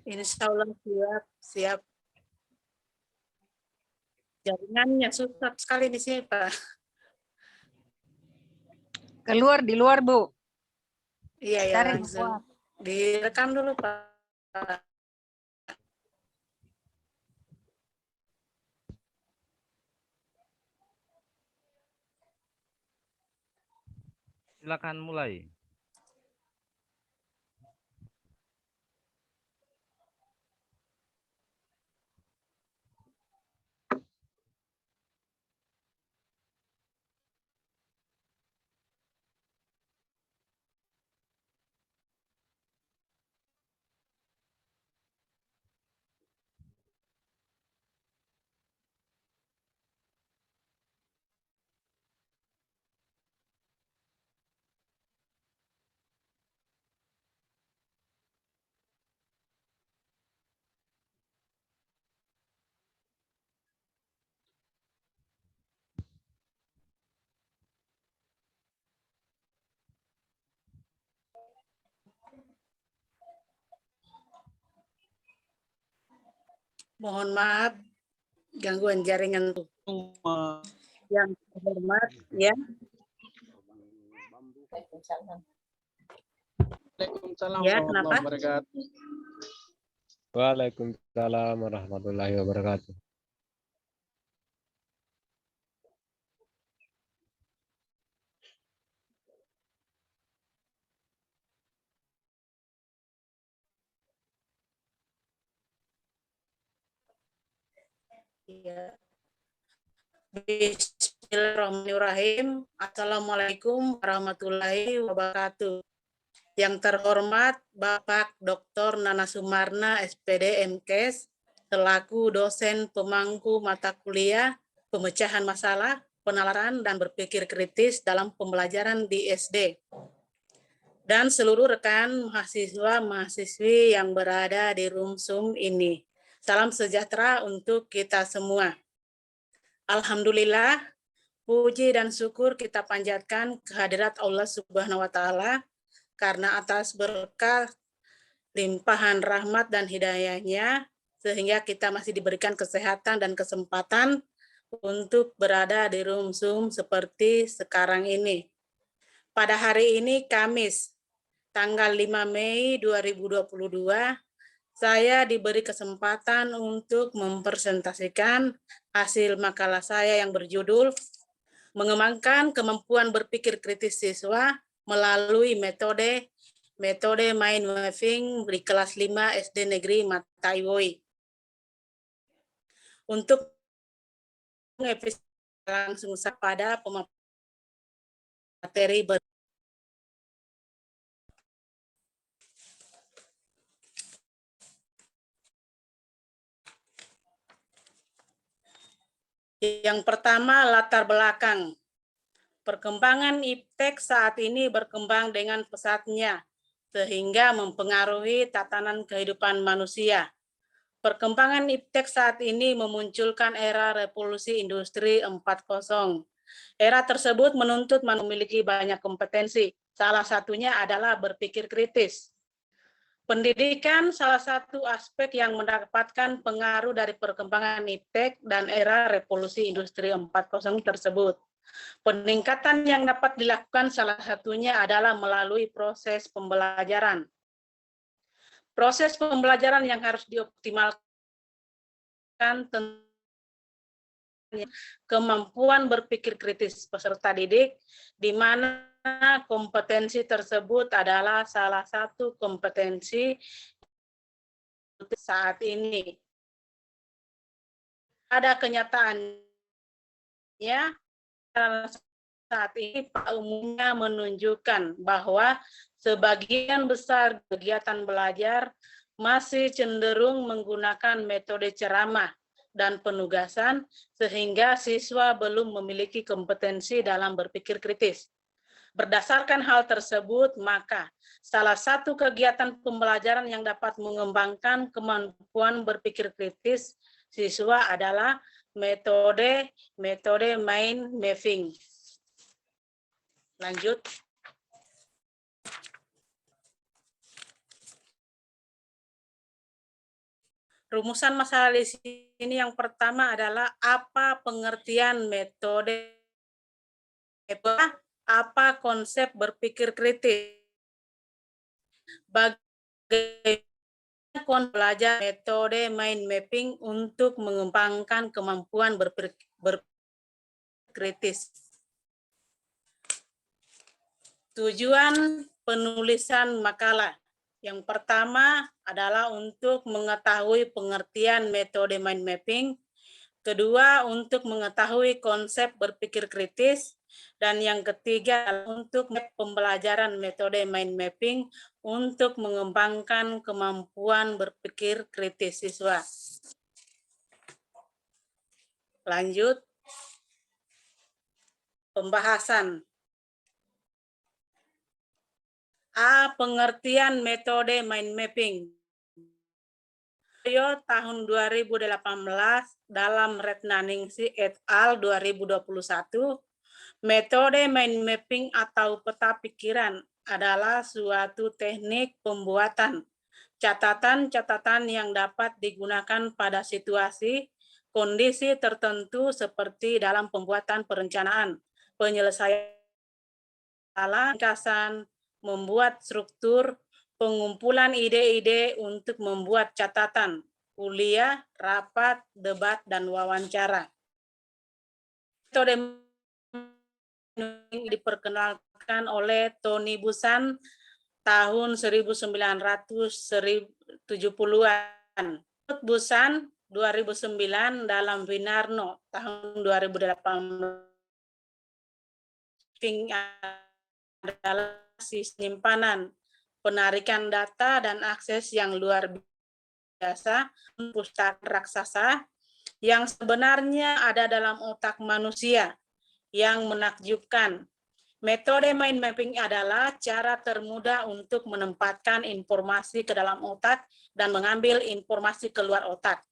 Insya Allah siap, siap. Jaringannya susah sekali di sini, Pak. Keluar di luar, Bu. Iya, ya, Cari langsung. Direkam dulu, Pak. Silakan mulai. Mohon maaf gangguan jaringan tuh. Yang terhormat ya. Waalaikumsalam Ya, warahmatullahi kenapa? wabarakatuh. Waalaikumsalam warahmatullahi wabarakatuh. Ya. Bismillahirrahmanirrahim. Assalamualaikum warahmatullahi wabarakatuh. Yang terhormat Bapak Dr. Nana Sumarna, SPD MKes, selaku dosen pemangku mata kuliah pemecahan masalah, penalaran, dan berpikir kritis dalam pembelajaran di SD. Dan seluruh rekan mahasiswa-mahasiswi yang berada di room Zoom ini. Salam sejahtera untuk kita semua. Alhamdulillah, puji dan syukur kita panjatkan kehadirat Allah Subhanahu wa Ta'ala karena atas berkah limpahan rahmat dan hidayahnya, sehingga kita masih diberikan kesehatan dan kesempatan untuk berada di room Zoom seperti sekarang ini. Pada hari ini Kamis, tanggal 5 Mei 2022, saya diberi kesempatan untuk mempresentasikan hasil makalah saya yang berjudul Mengembangkan Kemampuan Berpikir Kritis Siswa melalui metode mind mapping di kelas 5 SD Negeri Mataiwoi. Untuk episode langsung pada pemaparan materi Yang pertama, latar belakang. Perkembangan iptek saat ini berkembang dengan pesatnya, sehingga mempengaruhi tatanan kehidupan manusia. Perkembangan iptek saat ini memunculkan era revolusi industri 4.0. Era tersebut menuntut memiliki banyak kompetensi. Salah satunya adalah berpikir kritis. Pendidikan salah satu aspek yang mendapatkan pengaruh dari perkembangan iptek dan era revolusi industri 4.0 tersebut. Peningkatan yang dapat dilakukan salah satunya adalah melalui proses pembelajaran. Proses pembelajaran yang harus dioptimalkan kemampuan berpikir kritis peserta didik, di mana kompetensi tersebut adalah salah satu kompetensi saat ini. Ada kenyataannya, saat ini umumnya menunjukkan bahwa sebagian besar kegiatan belajar masih cenderung menggunakan metode ceramah dan penugasan, sehingga siswa belum memiliki kompetensi dalam berpikir kritis. Berdasarkan hal tersebut, maka salah satu kegiatan pembelajaran yang dapat mengembangkan kemampuan berpikir kritis siswa adalah metode mind mapping. Lanjut. Rumusan masalah di sini yang pertama adalah apa pengertian metode, apa konsep berpikir kritis, bagaimana belajar metode mind mapping untuk mengembangkan kemampuan berkritis. Tujuan penulisan makalah. Yang pertama adalah untuk mengetahui pengertian metode mind mapping. Kedua, untuk mengetahui konsep berpikir kritis. Dan yang ketiga adalah untuk pembelajaran metode mind mapping untuk mengembangkan kemampuan berpikir kritis siswa. Lanjut. Pembahasan. A. Pengertian metode mind mapping. Tahun 2018 dalam Retnaningsih et al. 2021, metode mind mapping atau peta pikiran adalah suatu teknik pembuatan catatan-catatan yang dapat digunakan pada situasi, kondisi tertentu seperti dalam pembuatan perencanaan, penyelesaian ringkasan, membuat struktur, pengumpulan ide-ide untuk membuat catatan, kuliah, rapat, debat, dan wawancara. Metode diperkenalkan oleh Tony Buzan tahun 1970-an. Buzan 2009 dalam Winarno tahun 2018 adalah simpanan, penarikan data dan akses yang luar biasa, pustaka raksasa yang sebenarnya ada dalam otak manusia yang menakjubkan. Metode mind mapping adalah cara termudah untuk menempatkan informasi ke dalam otak dan mengambil informasi keluar otak.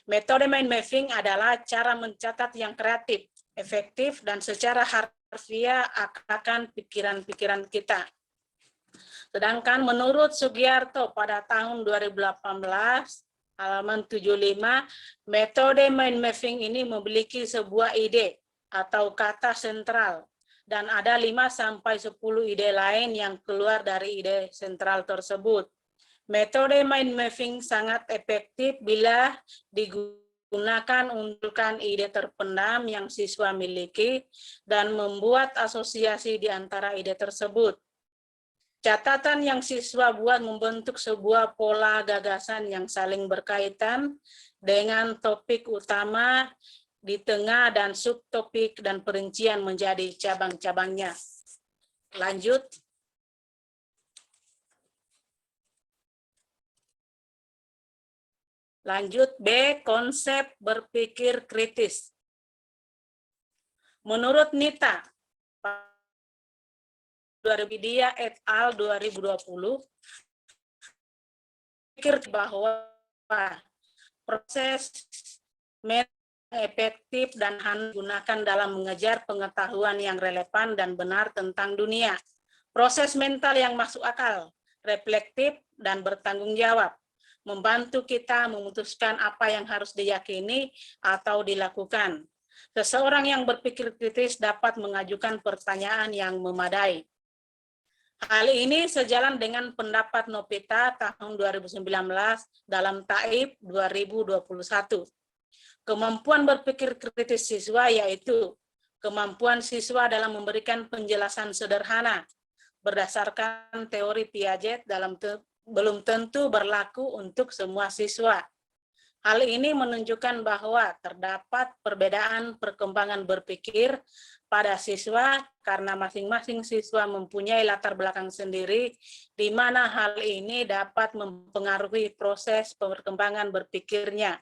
Metode mind mapping adalah cara mencatat yang kreatif, efektif, dan secara harfiah akan pikiran-pikiran kita. Sedangkan menurut Sugiarto pada tahun 2018, halaman 75, metode mind mapping ini memiliki sebuah ide atau kata sentral, dan ada 5-10 ide lain yang keluar dari ide sentral tersebut. Metode mind mapping sangat efektif bila digunakan untuk ide terpendam yang siswa miliki dan membuat asosiasi di antara ide tersebut. Catatan yang siswa buat membentuk sebuah pola gagasan yang saling berkaitan dengan topik utama di tengah dan subtopik dan perincian menjadi cabang-cabangnya. Lanjut. Lanjut B, konsep berpikir kritis. Menurut Nita, Dia et al. 2020, pikir bahwa proses efektif dan gunakan dalam mengejar pengetahuan yang relevan dan benar tentang dunia. Proses mental yang masuk akal, reflektif, dan bertanggung jawab, membantu kita memutuskan apa yang harus diyakini atau dilakukan. Seseorang yang berpikir kritis dapat mengajukan pertanyaan yang memadai. Hal ini sejalan dengan pendapat Nopita tahun 2019 dalam Taib 2021. Kemampuan berpikir kritis siswa yaitu kemampuan siswa dalam memberikan penjelasan sederhana berdasarkan teori Piaget belum tentu berlaku untuk semua siswa. Hal ini menunjukkan bahwa terdapat perbedaan perkembangan berpikir pada siswa karena masing-masing siswa mempunyai latar belakang sendiri, di mana hal ini dapat mempengaruhi proses perkembangan berpikirnya.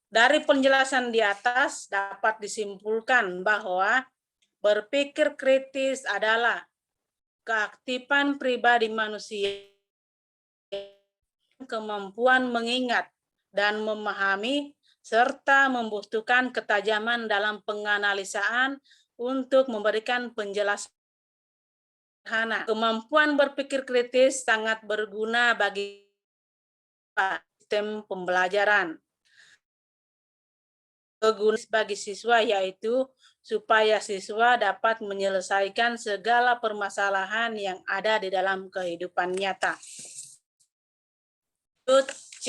Dari penjelasan di atas dapat disimpulkan bahwa berpikir kritis adalah keaktifan pribadi manusia, kemampuan mengingat dan memahami, serta membutuhkan ketajaman dalam penganalisaan untuk memberikan penjelasan. Kemampuan berpikir kritis sangat berguna bagi sistem pembelajaran. Kegunaan bagi siswa yaitu supaya siswa dapat menyelesaikan segala permasalahan yang ada di dalam kehidupan nyata. C.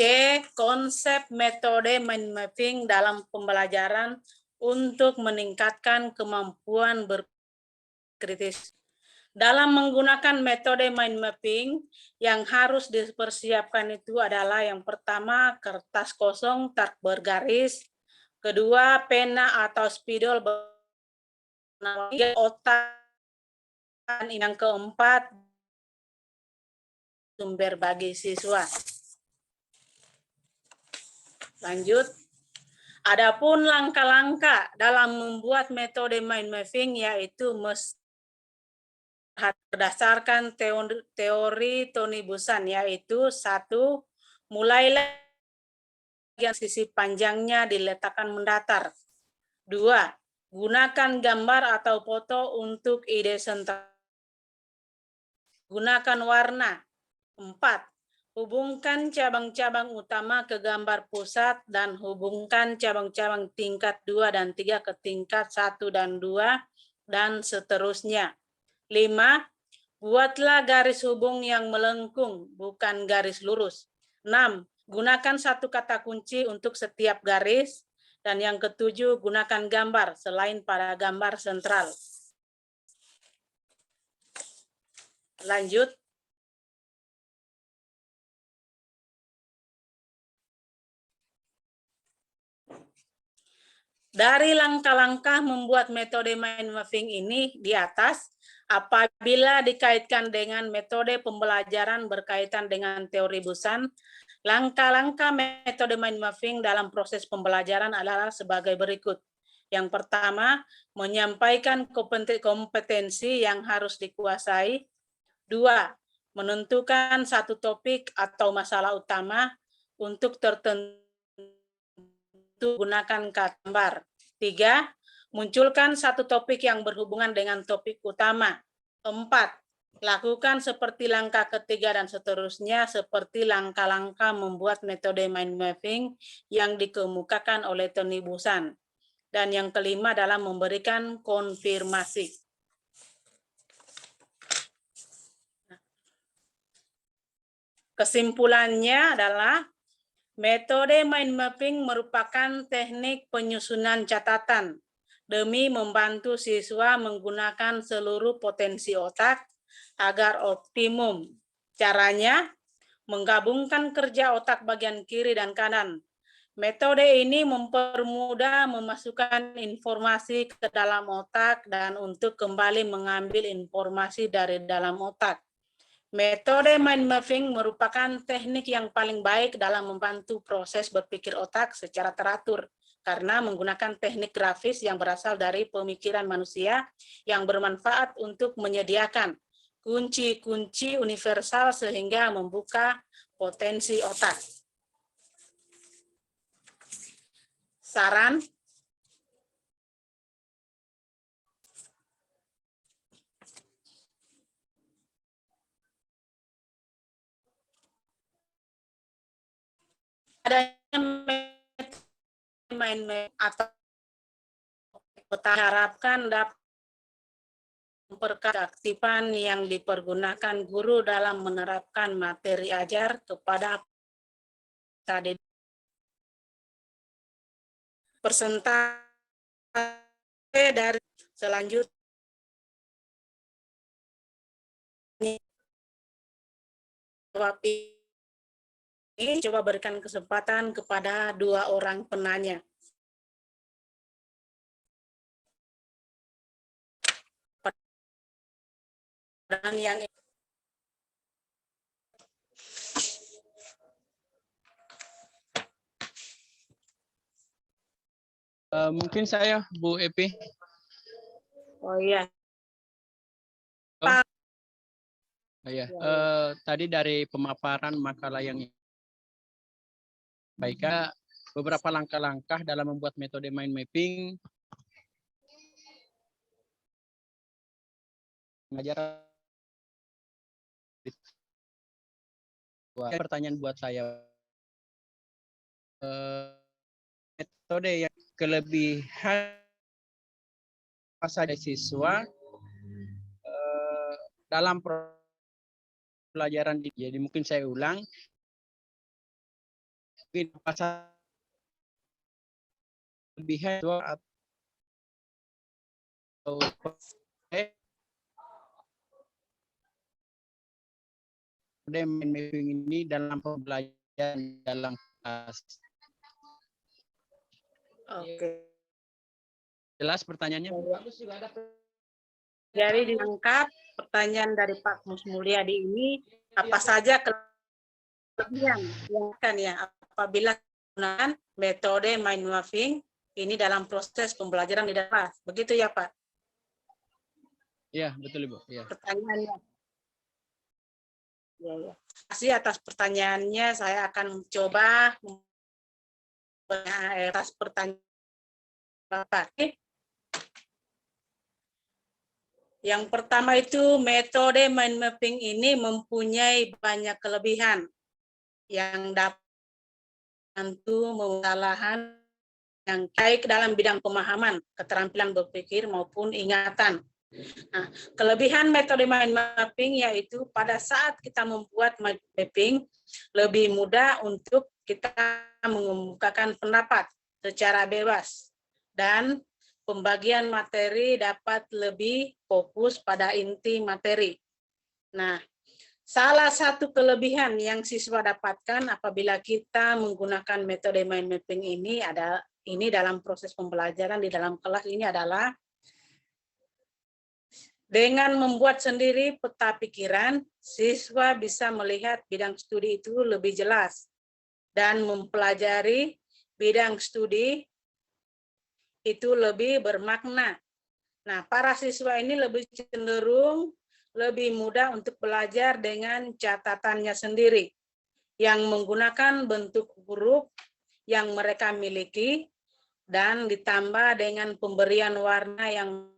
Konsep metode mind mapping dalam pembelajaran untuk meningkatkan kemampuan berkritis. Dalam menggunakan metode mind mapping, yang harus dipersiapkan itu adalah yang pertama kertas kosong tak bergaris, kedua pena atau spidol berwarna otak, dan yang keempat sumber bagi siswa. Lanjut. Adapun langkah-langkah dalam membuat metode mind mapping yaitu berdasarkan teori Tony Buzan, yaitu 1. Mulailah bagian sisi panjangnya diletakkan mendatar. 2. Gunakan gambar atau foto untuk ide sentral. Gunakan warna. 4. Hubungkan cabang-cabang utama ke gambar pusat dan hubungkan cabang-cabang tingkat 2 dan 3 ke tingkat 1 dan 2 dan seterusnya. 5. Buatlah garis hubung yang melengkung, bukan garis lurus. 6. Gunakan satu kata kunci untuk setiap garis. Dan yang ketujuh, gunakan gambar selain pada gambar sentral. Lanjut. Dari langkah-langkah membuat metode mind mapping ini di atas, apabila dikaitkan dengan metode pembelajaran berkaitan dengan teori Buzan, langkah-langkah metode mind mapping dalam proses pembelajaran adalah sebagai berikut. Yang pertama, menyampaikan kompetensi yang harus dikuasai. 2. Menentukan satu topik atau masalah utama untuk tertentu. Gunakan gambar. 3. Munculkan satu topik yang berhubungan dengan topik utama. 4. Lakukan seperti langkah ketiga dan seterusnya seperti langkah-langkah membuat metode mind mapping yang dikemukakan oleh Tony Buzan. Dan yang kelima adalah memberikan konfirmasi. Kesimpulannya adalah metode mind mapping merupakan teknik penyusunan catatan demi membantu siswa menggunakan seluruh potensi otak agar optimum. Caranya, menggabungkan kerja otak bagian kiri dan kanan. Metode ini mempermudah memasukkan informasi ke dalam otak dan untuk kembali mengambil informasi dari dalam otak. Metode mind mapping merupakan teknik yang paling baik dalam membantu proses berpikir otak secara teratur karena menggunakan teknik grafis yang berasal dari pemikiran manusia yang bermanfaat untuk menyediakan kunci-kunci universal sehingga membuka potensi otak. Saran. Adanya mind map atau harapkan dapat memperkuat keaktifan yang dipergunakan guru dalam menerapkan materi ajar kepada tadi. Persentase dari selanjutnya jawab ini coba berikan kesempatan kepada 2 orang penanya. Dan yang mungkin saya, Bu Epi. oh iya. Ya, tadi dari pemaparan makalah yang baiknya beberapa langkah-langkah dalam membuat metode mind mapping. Mengajar. Pertanyaan buat saya, metode yang kelebihan apa saja siswa dalam pelajaran. Jadi mungkin saya ulang, mungkin apa saja kelebihan siswa atau mind mapping ini dalam pembelajaran dalam kelas. Oke. Jelas pertanyaannya? Jadi dilengkap pertanyaan dari Pak Musmulyadi ini, apa saja kelebihan yang akan ya apabila menggunakan metode mind mapping ini dalam proses pembelajaran di dalam kelas. Begitu ya Pak? Iya, betul Ibu. Ya. Pertanyaannya. Ya, ya. Terima kasih atas pertanyaannya. Saya akan coba atas pertanyaan Bapak. Yang pertama itu metode mind mapping ini mempunyai banyak kelebihan yang dapat membantu kesalahan yang baik dalam bidang pemahaman, keterampilan berpikir maupun ingatan. Nah, kelebihan metode mind mapping yaitu pada saat kita membuat mind mapping lebih mudah untuk kita mengemukakan pendapat secara bebas dan pembagian materi dapat lebih fokus pada inti materi. Nah, salah satu kelebihan yang siswa dapatkan apabila kita menggunakan metode mind mapping ini dalam proses pembelajaran di dalam kelas ini adalah dengan membuat sendiri peta pikiran, siswa bisa melihat bidang studi itu lebih jelas dan mempelajari bidang studi itu lebih bermakna. Nah, para siswa ini lebih cenderung lebih mudah untuk belajar dengan catatannya sendiri yang menggunakan bentuk huruf yang mereka miliki dan ditambah dengan pemberian warna yang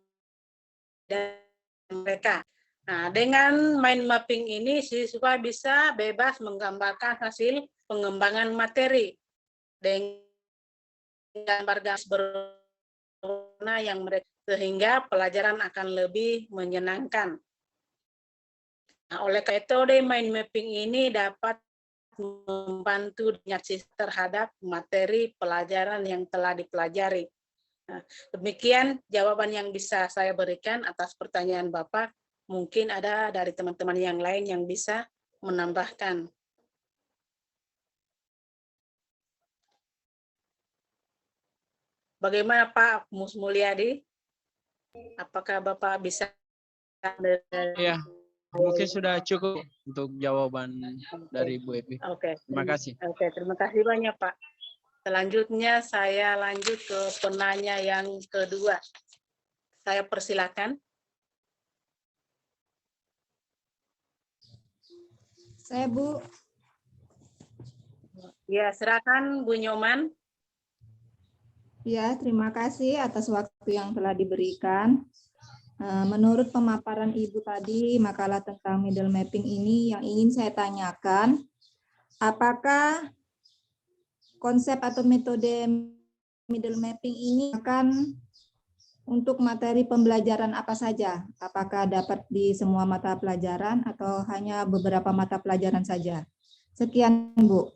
mereka. Nah, dengan mind mapping ini siswa bisa bebas menggambarkan hasil pengembangan materi dengan gambar garis berwarna yang mereka, sehingga pelajaran akan lebih menyenangkan. Nah, oleh metode mind mapping ini dapat membantu terhadap materi pelajaran yang telah dipelajari. Nah, demikian jawaban yang bisa saya berikan atas pertanyaan Bapak. Mungkin ada dari teman-teman yang lain yang bisa menambahkan. Bagaimana Pak Musmulyadi? Apakah Bapak bisa? Ya, mungkin sudah cukup untuk jawaban dari Bu Epi. Oke. Terima kasih. Oke, terima kasih banyak Pak. Selanjutnya saya lanjut ke penanya yang kedua. Saya persilakan. Saya Bu. Ya, silakan Bu Nyoman. Ya, terima kasih atas waktu yang telah diberikan. Menurut pemaparan Ibu tadi, makalah tentang middle mapping ini yang ingin saya tanyakan, apakah konsep atau metode middle mapping ini akan untuk materi pembelajaran apa saja? Apakah dapat di semua mata pelajaran atau hanya beberapa mata pelajaran saja? Sekian, Bu.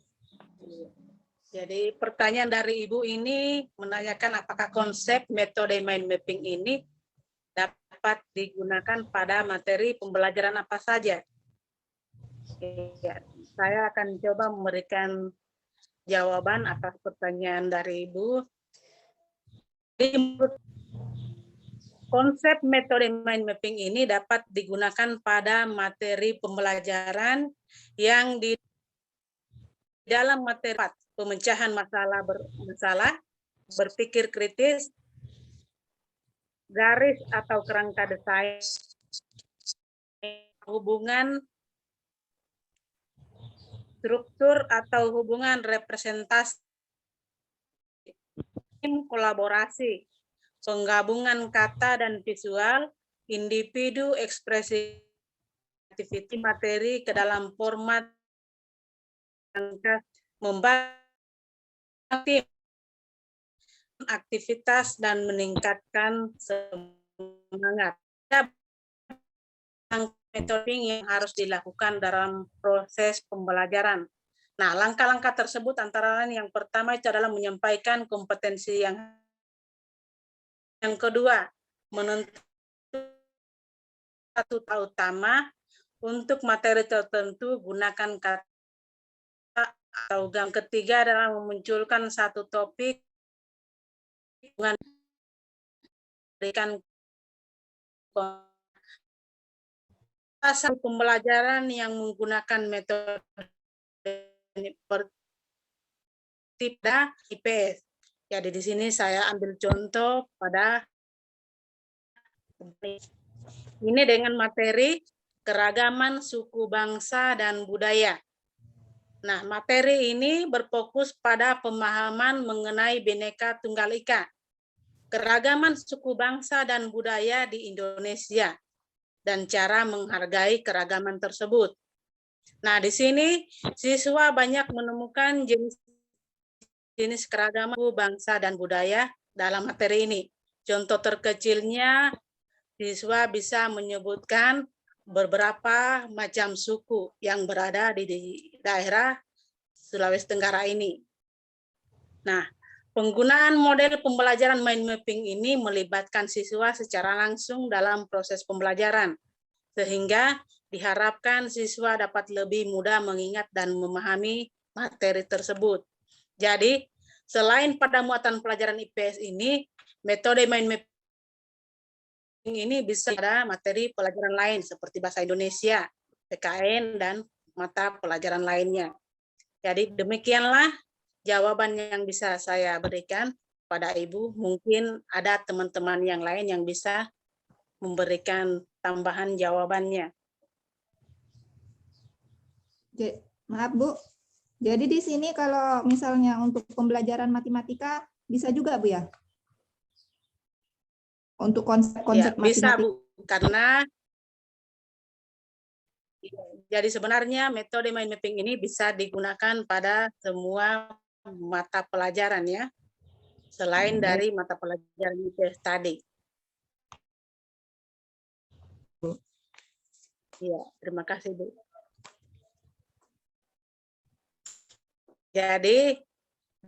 Jadi pertanyaan dari Ibu ini menanyakan apakah konsep metode mind mapping ini dapat digunakan pada materi pembelajaran apa saja. Ya, saya akan coba memberikan jawaban atas pertanyaan dari Ibu. Konsep metode mind mapping ini dapat digunakan pada materi pembelajaran yang di dalam materi pemecahan masalah berpikir kritis, garis atau kerangka desain, hubungan struktur atau hubungan representasi, kolaborasi, penggabungan kata dan visual, individu, ekspresi, aktiviti materi ke dalam format yang membantu tim, aktivitas dan meningkatkan semangat. Metode yang harus dilakukan dalam proses pembelajaran. Nah, langkah-langkah tersebut antara lain yang pertama itu adalah menyampaikan kompetensi yang kedua, menentukan satu utama untuk materi tertentu gunakan kata atau yang ketiga adalah memunculkan satu topik dengan berikan pasal pembelajaran yang menggunakan metode tidak IPS. Jadi di sini saya ambil contoh pada ini dengan materi keragaman suku bangsa dan budaya. Nah, materi ini berfokus pada pemahaman mengenai Bhinneka Tunggal Ika, keragaman suku bangsa dan budaya di Indonesia, dan cara menghargai keragaman tersebut. Nah, di sini siswa banyak menemukan jenis keragaman suku bangsa dan budaya dalam materi ini. Contoh terkecilnya, siswa bisa menyebutkan beberapa macam suku yang berada di daerah Sulawesi Tenggara ini. Nah, penggunaan model pembelajaran mind mapping ini melibatkan siswa secara langsung dalam proses pembelajaran, sehingga diharapkan siswa dapat lebih mudah mengingat dan memahami materi tersebut. Jadi, selain pada muatan pelajaran IPS ini, metode mind mapping ini bisa ada materi pelajaran lain seperti bahasa Indonesia, PKN, dan mata pelajaran lainnya. Jadi demikianlah jawaban yang bisa saya berikan pada Ibu. Mungkin ada teman-teman yang lain yang bisa memberikan tambahan jawabannya. Maaf Bu, jadi di sini kalau misalnya untuk pembelajaran matematika bisa juga Bu ya? Untuk konsep-konsep Ya, bisa matematika. Bu, karena jadi sebenarnya metode mind mapping ini bisa digunakan pada semua mata pelajaran ya, selain dari mata pelajaran IPS tadi. Ya, terima kasih Bu. Jadi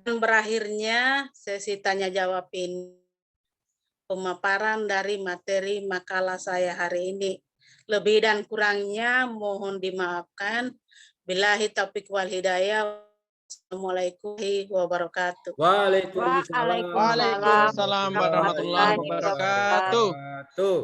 berakhirnya sesi tanya jawab ini pemaparan dari materi makalah saya hari ini. Lebih dan kurangnya mohon dimaafkan. Billahi taufiq wal hidayah. Assalamualaikum warahmatullahi wabarakatuh. Waalaikumsalam. Waalaikumsalam warahmatullahi wabarakatuh. wabarakatuh.